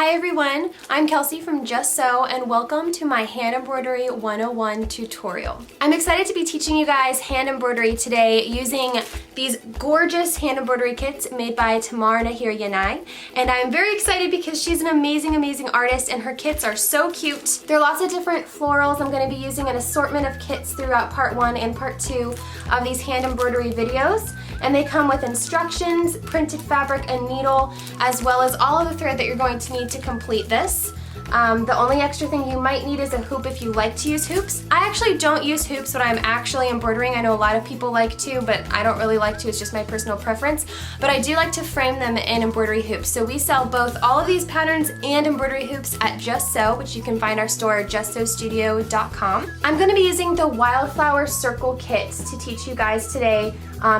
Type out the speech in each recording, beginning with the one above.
Hi everyone, I'm Kelsey from Just Sew and welcome to my Hand Embroidery 101 tutorial. I'm excited to be teaching you guys hand embroidery today using these gorgeous hand embroidery kits made by Tamar Nahir Yanai. And I'm very excited because she's an amazing artist and her kits are so cute. There are lots of different florals. I'm going to be using an assortment of kits throughout part 1 and part 2 of these hand embroidery videos. And they come with instructions, printed fabric and needle, as well as all of the thread that you're going to need to complete this. The only extra thing you might need is a hoop if you like to use hoops. I actually don't use hoops when I'm actually embroidering. I know a lot of people like to, but I don't really like to. It's just my personal preference. But I do like to frame them in embroidery hoops. So we sell both all of these patterns and embroidery hoops at Just Sew, which you can find our store at justsewstudio.com. I'm going to be using the Wildflower Circle kits to teach you guys today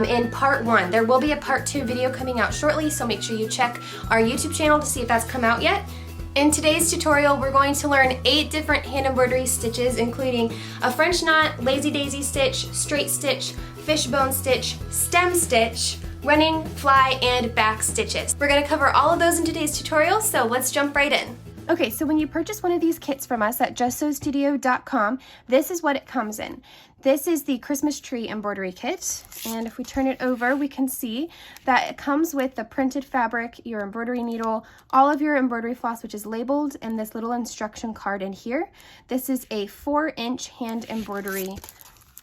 in part 1. There will be a part 2 video coming out shortly, so make sure you check our YouTube channel to see if that's come out yet. In today's tutorial, we're going to learn 8 different hand embroidery stitches, including a French knot, lazy daisy stitch, straight stitch, fishbone stitch, stem stitch, running, fly, and back stitches. We're going to cover all of those in today's tutorial, so let's jump right in. Okay, so when you purchase one of these kits from us at justsewstudio.com, this is what it comes in. This is the Christmas tree embroidery kit, and if we turn it over, we can see that it comes with the printed fabric, your embroidery needle, all of your embroidery floss, which is labeled, and this little instruction card in here. This is a 4-inch hand embroidery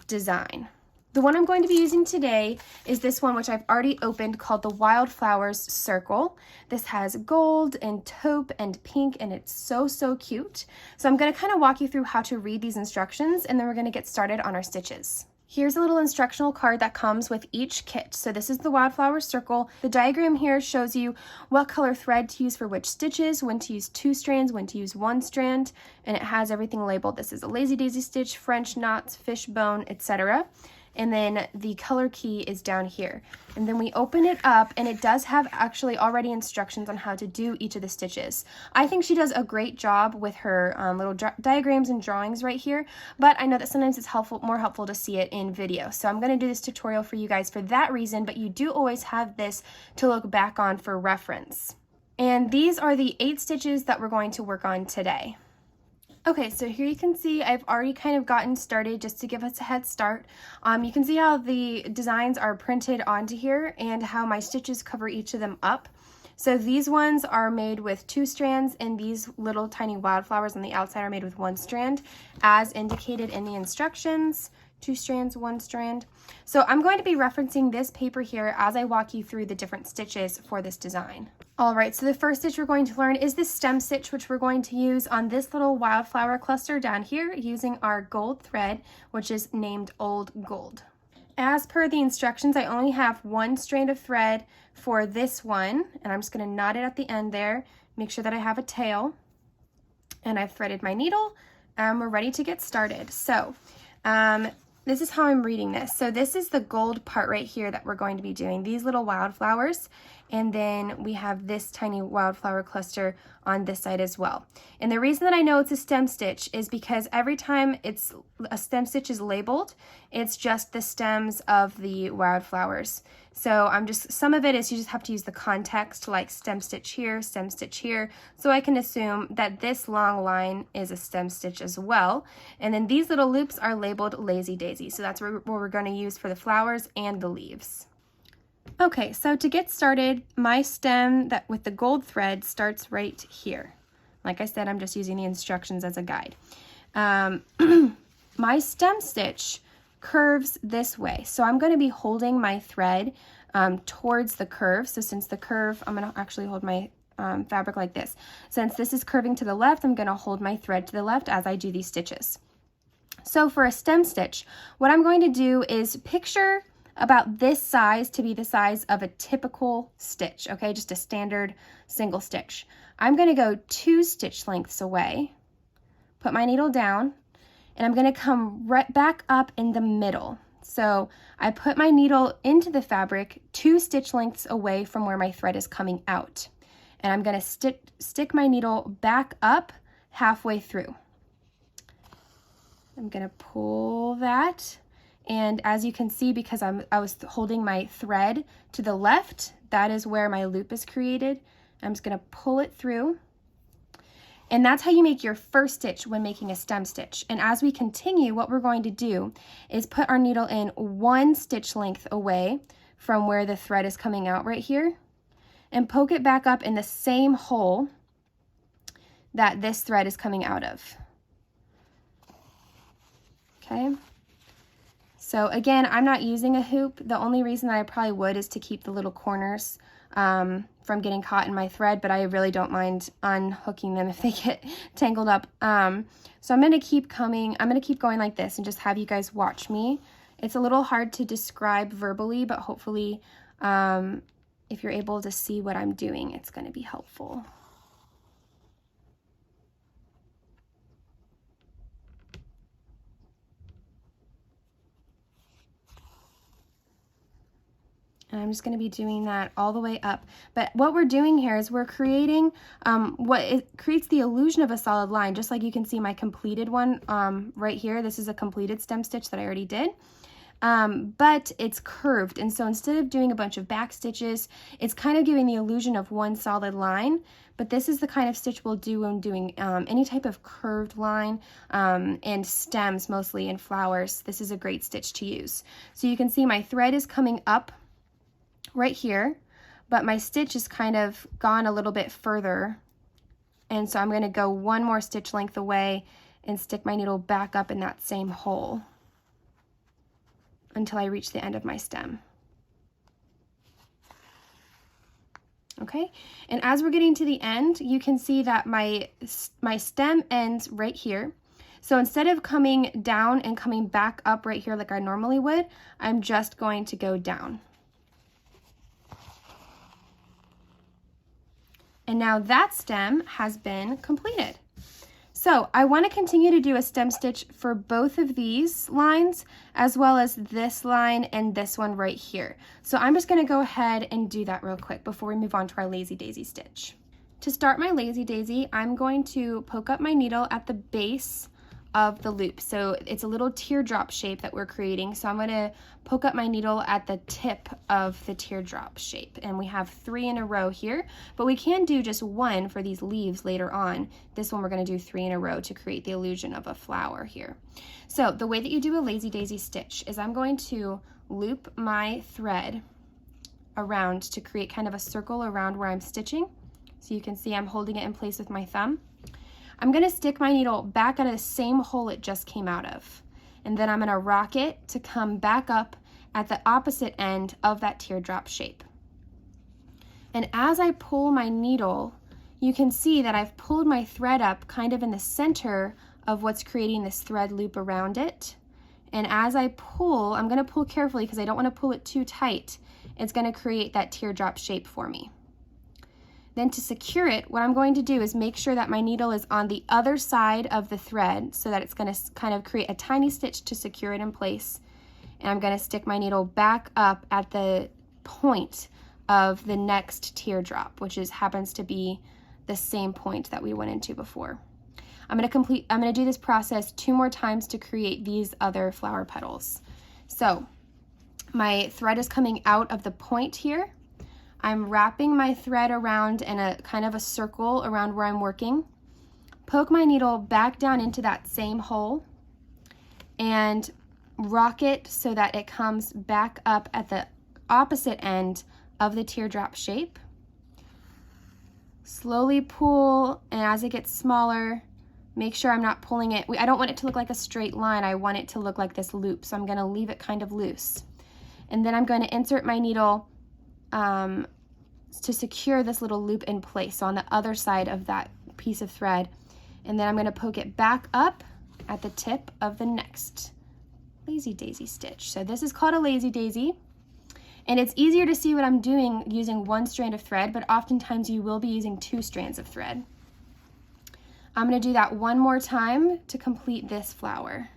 design. The one I'm going to be using today is this one, which I've already opened, called the Wildflowers Circle. This has gold and taupe and pink, and it's so cute. So I'm going to kind of walk you through how to read these instructions, and then we're going to get started on our stitches. Here's a little instructional card that comes with each kit. So this is the Wildflower Circle. The diagram here shows you what color thread to use for which stitches, when to use 2 strands, when to use 1 strand, and it has everything labeled. This is a lazy daisy stitch, French knots, fishbone, etc. And then the color key is down here. And then we open it up, and it does have actually already instructions on how to do each of the stitches. I think she does a great job with her little diagrams and drawings right here, but I know that sometimes it's more helpful to see it in video. So I'm going to do this tutorial for you guys for that reason, but you do always have this to look back on for reference. And these are the 8 stitches that we're going to work on today. Okay, so here you can see I've already kind of gotten started just to give us a head start. You can see how the designs are printed onto here and how my stitches cover each of them up. So these ones are made with 2 strands, and these little tiny wildflowers on the outside are made with 1 strand, as indicated in the instructions. 2 strands, 1 strand. So I'm going to be referencing this paper here as I walk you through the different stitches for this design. All right, so the first stitch we're going to learn is this stem stitch, which we're going to use on this little wildflower cluster down here using our gold thread, which is named Old Gold. As per the instructions, I only have 1 strand of thread for this one, and I'm just going to knot it at the end there, make sure that I have a tail, and I've threaded my needle, and we're ready to get started. So, this is how I'm reading this. So this is the gold part right here that we're going to be doing, these little wildflowers, and then we have this tiny wildflower cluster on this side as well. And the reason that I know it's a stem stitch is because every time a stem stitch is labeled, it's just the stems of the wildflowers. So some of it is you just have to use the context, like stem stitch here, so I can assume that this long line is a stem stitch as well. And then these little loops are labeled lazy daisy, so that's what we're going to use for the flowers and the leaves. Okay, so to get started, my stem with the gold thread starts right here. Like I said, I'm just using the instructions as a guide. My stem stitch curves this way, so I'm going to be holding my thread towards the curve. So since the curve, I'm going to actually hold my fabric like this. Since this is curving to the left, I'm going to hold my thread to the left as I do these stitches. So for a stem stitch, what I'm going to do is picture about this size to be the size of a typical stitch, okay, just a standard single stitch. I'm going to go 2 stitch lengths away, put my needle down, and I'm going to come right back up in the middle. So I put my needle into the fabric 2 stitch lengths away from where my thread is coming out. And I'm going to stick my needle back up halfway through. I'm going to pull that. And as you can see, because I was holding my thread to the left, that is where my loop is created. I'm just going to pull it through And that's how you make your first stitch when making a stem stitch. And as we continue, what we're going to do is put our needle in 1 stitch length away from where the thread is coming out right here, and poke it back up in the same hole that this thread is coming out of. Okay, so again, I'm not using a hoop. The only reason that I probably would is to keep the little corners from getting caught in my thread, but I really don't mind unhooking them if they get tangled up. So I'm gonna keep going like this and just have you guys watch me. It's a little hard to describe verbally, but hopefully if you're able to see what I'm doing, it's gonna be helpful. And I'm just going to be doing that all the way up. But what we're doing here is we're creating creates the illusion of a solid line, just like you can see my completed one right here. This is a completed stem stitch that I already did. But it's curved, and so instead of doing a bunch of back stitches, it's kind of giving the illusion of one solid line. But this is the kind of stitch we'll do when doing any type of curved line and stems, mostly in flowers. This is a great stitch to use. So you can see my thread is coming up right here, but my stitch is kind of gone a little bit further, and so I'm going to go 1 more stitch length away and stick my needle back up in that same hole until I reach the end of my stem. Okay, and as we're getting to the end, you can see that my stem ends right here. So instead of coming down and coming back up right here like I normally would, I'm just going to go down. And now that stem has been completed. So I want to continue to do a stem stitch for both of these lines, as well as this line and this one right here. So I'm just going to go ahead and do that real quick before we move on to our lazy daisy stitch. To start my lazy daisy, I'm going to poke up my needle at the base of the loop. So it's a little teardrop shape that we're creating. So I'm going to poke up my needle at the tip of the teardrop shape. And we have 3 in a row here, but we can do just 1 for these leaves later on. This one we're going to do 3 in a row to create the illusion of a flower here. So the way that you do a lazy daisy stitch is I'm going to loop my thread around to create kind of a circle around where I'm stitching. So you can see I'm holding it in place with my thumb. I'm going to stick my needle back out of the same hole it just came out of. And then I'm going to rock it to come back up at the opposite end of that teardrop shape. And as I pull my needle, you can see that I've pulled my thread up kind of in the center of what's creating this thread loop around it. And as I pull, I'm going to pull carefully because I don't want to pull it too tight. It's going to create that teardrop shape for me. Then to secure it, what I'm going to do is make sure that my needle is on the other side of the thread so that it's going to kind of create a tiny stitch to secure it in place. And I'm going to stick my needle back up at the point of the next teardrop, which happens to be the same point that we went into before. I'm going to do this process 2 more times to create these other flower petals. So my thread is coming out of the point here. I'm wrapping my thread around in a kind of a circle around where I'm working. Poke my needle back down into that same hole and rock it so that it comes back up at the opposite end of the teardrop shape. Slowly pull, and as it gets smaller, make sure I'm not pulling it. I don't want it to look like a straight line. I want it to look like this loop, so I'm going to leave it kind of loose. And then I'm going to insert my needle to secure this little loop in place, so on the other side of that piece of thread. And then I'm going to poke it back up at the tip of the next lazy daisy stitch. So this is called a lazy daisy, and it's easier to see what I'm doing using 1 strand of thread, but oftentimes you will be using 2 strands of thread. I'm going to do that 1 more time to complete this flower.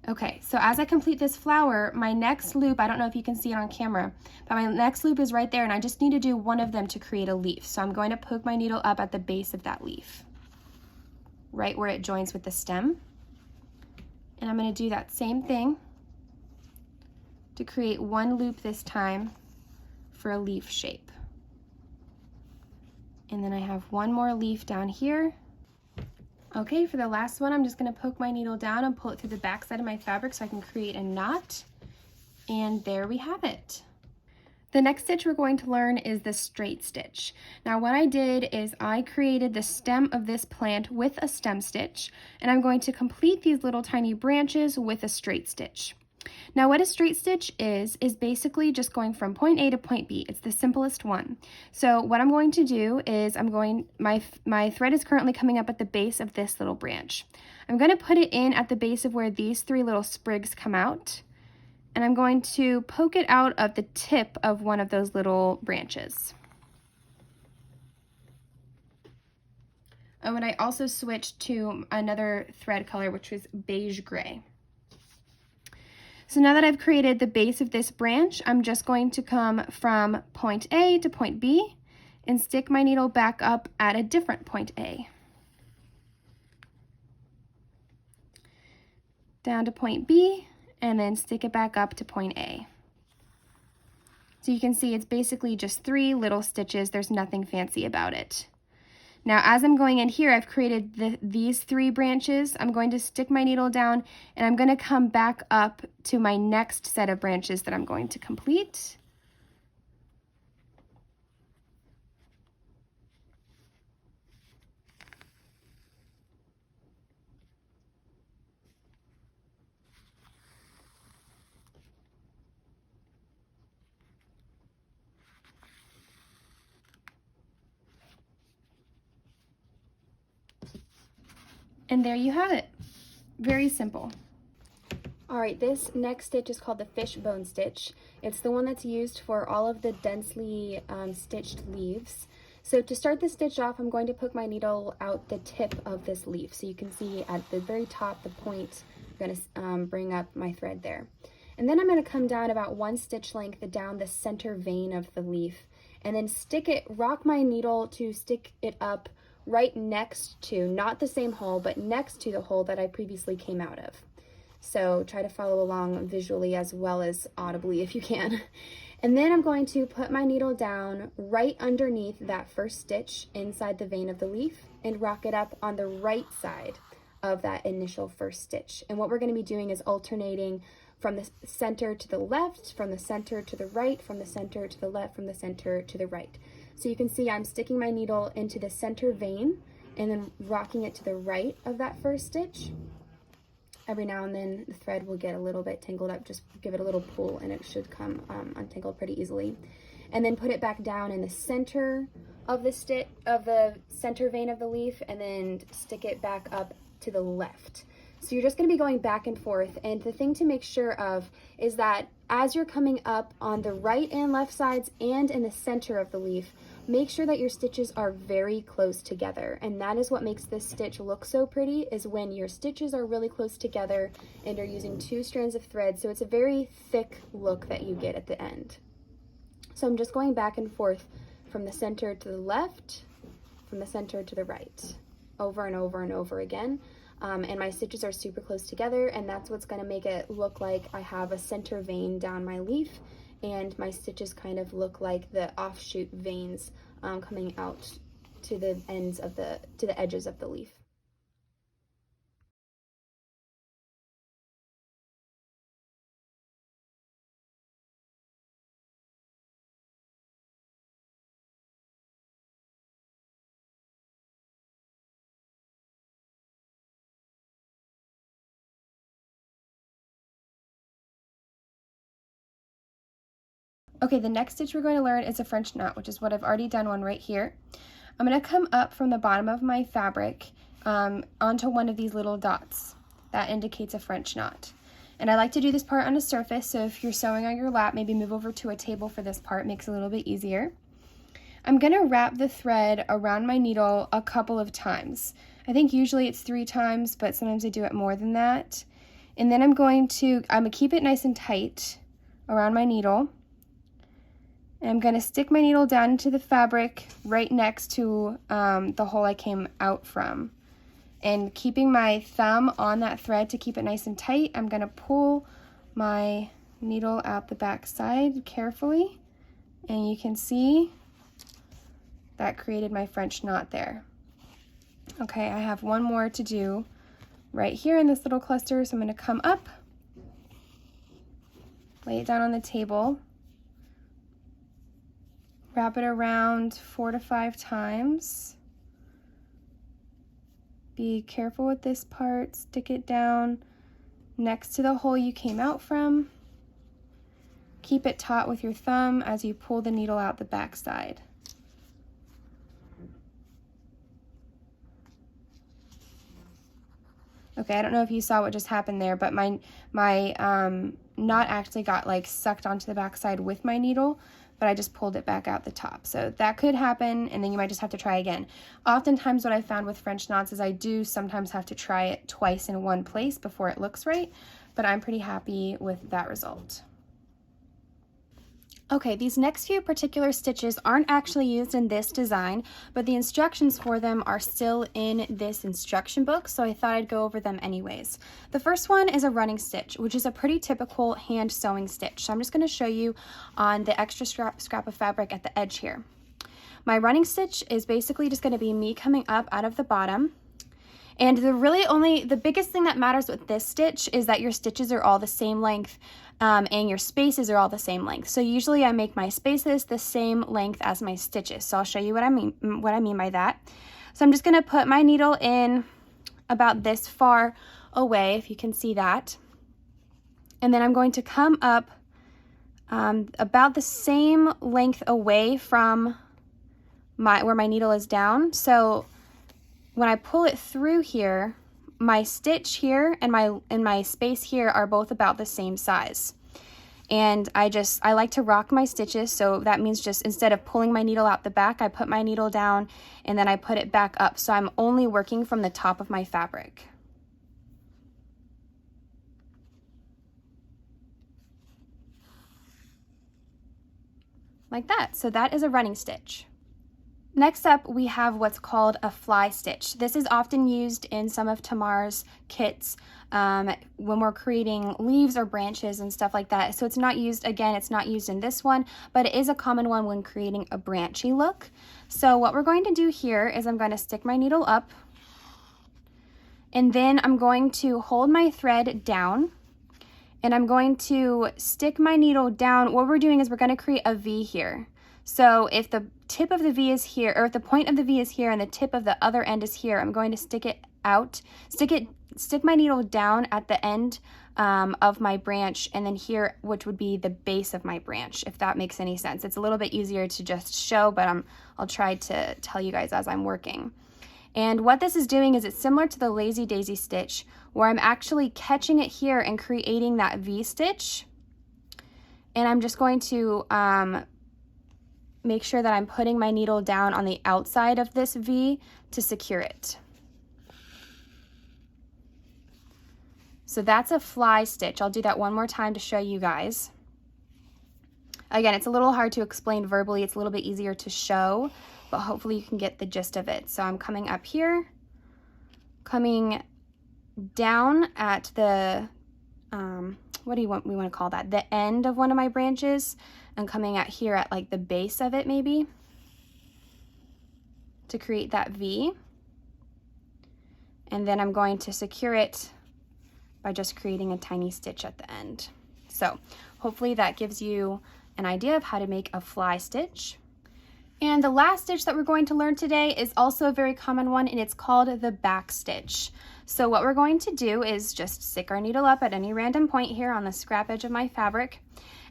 Okay, so as I complete this flower, my next loop, I don't know if you can see it on camera, but my next loop is right there, and I just need to do 1 of them to create a leaf. So I'm going to poke my needle up at the base of that leaf, right where it joins with the stem. And I'm going to do that same thing to create one loop this time for a leaf shape. And then I have one more leaf down here. Okay, for the last one, I'm just gonna poke my needle down and pull it through the back side of my fabric so I can create a knot. And there we have it. The next stitch we're going to learn is the straight stitch. Now what I did is I created the stem of this plant with a stem stitch, and I'm going to complete these little tiny branches with a straight stitch. Now what a straight stitch is basically just going from point A to point B. It's the simplest one. So what I'm going to do is my thread is currently coming up at the base of this little branch. I'm going to put it in at the base of where these three little sprigs come out, and I'm going to poke it out of the tip of one of those little branches. Oh, and I also switched to another thread color, which was beige gray. So now that I've created the base of this branch, I'm just going to come from point A to point B and stick my needle back up at a different point A. Down to point B, and then stick it back up to point A. So you can see it's basically just 3 little stitches. There's nothing fancy about it. Now as I'm going in here, I've created these 3 branches. I'm going to stick my needle down, and I'm going to come back up to my next set of branches that I'm going to complete. And there you have it. Very simple. All right, this next stitch is called the Fishbone Stitch. It's the one that's used for all of the densely stitched leaves. So to start the stitch off, I'm going to poke my needle out the tip of this leaf. So you can see at the very top, the point, I'm gonna bring up my thread there. And then I'm gonna come down about 1 stitch length down the center vein of the leaf, and then rock my needle to stick it up right next to, not the same hole, but next to the hole that I previously came out of. So try to follow along visually as well as audibly if you can. And then I'm going to put my needle down right underneath that first stitch inside the vein of the leaf and rock it up on the right side of that initial first stitch. And what we're going to be doing is alternating from the center to the left, from the center to the right, from the center to the left, from the center to the right. So you can see I'm sticking my needle into the center vein and then rocking it to the right of that first stitch. Every now and then the thread will get a little bit tangled up. Just give it a little pull and it should come untangled pretty easily. And then put it back down in the center of the center vein of the leaf, and then stick it back up to the left. So you're just going to be going back and forth, and the thing to make sure of is that as you're coming up on the right and left sides and in the center of the leaf, make sure that your stitches are very close together. And that is what makes this stitch look so pretty, is when your stitches are really close together and you're using 2 strands of thread. So it's a very thick look that you get at the end. So I'm just going back and forth from the center to the left, from the center to the right, over and over and over again. And my stitches are super close together, and that's what's going to make it look like I have a center vein down my leaf, and my stitches kind of look like the offshoot veins coming out to the ends of to the edges of the leaf. Okay, the next stitch we're going to learn is a French knot, which is what I've already done one right here. I'm going to come up from the bottom of my fabric onto one of these little dots. That indicates a French knot. And I like to do this part on a surface, so if you're sewing on your lap, maybe move over to a table for this part. It makes it a little bit easier. I'm going to wrap the thread around my needle a couple of times. I think usually it's 3 times, but sometimes I do it more than that. And then I'm going to keep it nice and tight around my needle. And I'm going to stick my needle down into the fabric right next to the hole I came out from. And keeping my thumb on that thread to keep it nice and tight, I'm going to pull my needle out the back side carefully, and you can see that created my French knot there. Okay, I have one more to do right here in this little cluster, so I'm going to come up, lay it down on the table, wrap it around 4 to 5 times. Be careful with this part, stick it down next to the hole you came out from. Keep it taut with your thumb as you pull the needle out the back side. Okay, I don't know if you saw what just happened there, but my knot actually got like sucked onto the back side with my needle, but I just pulled it back out the top. So that could happen, and then you might just have to try again. Oftentimes what I found with French knots is I do sometimes have to try it twice in one place before it looks right, but I'm pretty happy with that result. Okay, these next few particular stitches aren't actually used in this design, but the instructions for them are still in this instruction book, so I thought I'd go over them anyways. The first one is a running stitch, which is a pretty typical hand sewing stitch. So I'm just going to show you on the extra scrap of fabric at the edge here. My running stitch is basically just going to be me coming up out of the bottom. And the biggest thing that matters with this stitch is that your stitches are all the same length, and your spaces are all the same length. So usually I make my spaces the same length as my stitches. So I'll show you what I mean by that. So I'm just going to put my needle in about this far away, if you can see that. And then I'm going to come up about the same length away from where my needle is down. So when I pull it through here, my stitch here and my space here are both about the same size. And I like to rock my stitches, so that means just instead of pulling my needle out the back, I put my needle down and then I put it back up. So I'm only working from the top of my fabric. Like that. So that is a running stitch. Next up, we have what's called a fly stitch. This is often used in some of Tamar's kits when we're creating leaves or branches and stuff like that. So it's not used in this one, but it is a common one when creating a branchy look. So what we're going to do here is I'm going to stick my needle up, and then I'm going to hold my thread down, and I'm going to stick my needle down. What we're doing is we're going to create a V here. So if the tip of the V is here, or if the point of the V is here and the tip of the other end is here, I'm going to stick it out, stick my needle down at the end of my branch, and then here, which would be the base of my branch, if that makes any sense. It's a little bit easier to just show, but I'll try to tell you guys as I'm working. And what this is doing is it's similar to the lazy daisy stitch, where I'm actually catching it here and creating that V stitch. And I'm just going to make sure that I'm putting my needle down on the outside of this V to secure it. So that's a fly stitch. I'll do that one more time to show you guys. Again, it's a little hard to explain verbally. It's a little bit easier to show, but hopefully you can get the gist of it. So I'm coming up here, coming down at the, what do we want to call that? The end of one of my branches, and coming out here at like the base of it maybe to create that V. And then I'm going to secure it by just creating a tiny stitch at the end. So hopefully that gives you an idea of how to make a fly stitch. And the last stitch that we're going to learn today is also a very common one, and it's called the back stitch. So what we're going to do is just stick our needle up at any random point here on the scrap edge of my fabric,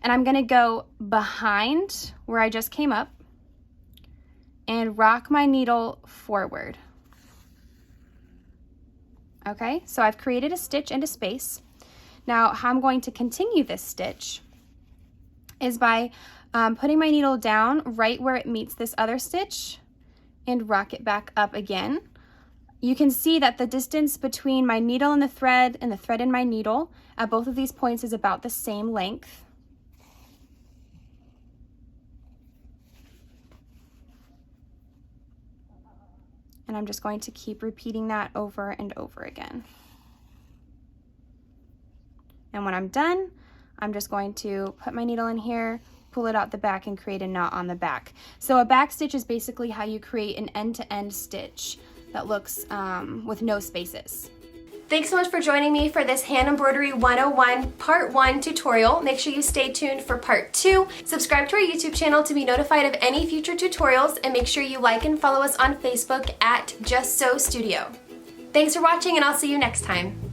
and I'm going to go behind where I just came up and rock my needle forward. Okay, so I've created a stitch and a space. Now how I'm going to continue this stitch is by putting my needle down right where it meets this other stitch and rock it back up again. You can see that the distance between my needle and the thread in my needle at both of these points is about the same length. And I'm just going to keep repeating that over and over again. And when I'm done, I'm just going to put my needle in here, pull it out the back, and create a knot on the back. So a back stitch is basically how you create an end-to-end stitch that looks with no spaces. Thanks so much for joining me for this Hand Embroidery 101 Part 1 tutorial. Make sure you stay tuned for Part 2. Subscribe to our YouTube channel to be notified of any future tutorials, and make sure you like and follow us on Facebook at Just Sew Studio. Thanks for watching, and I'll see you next time.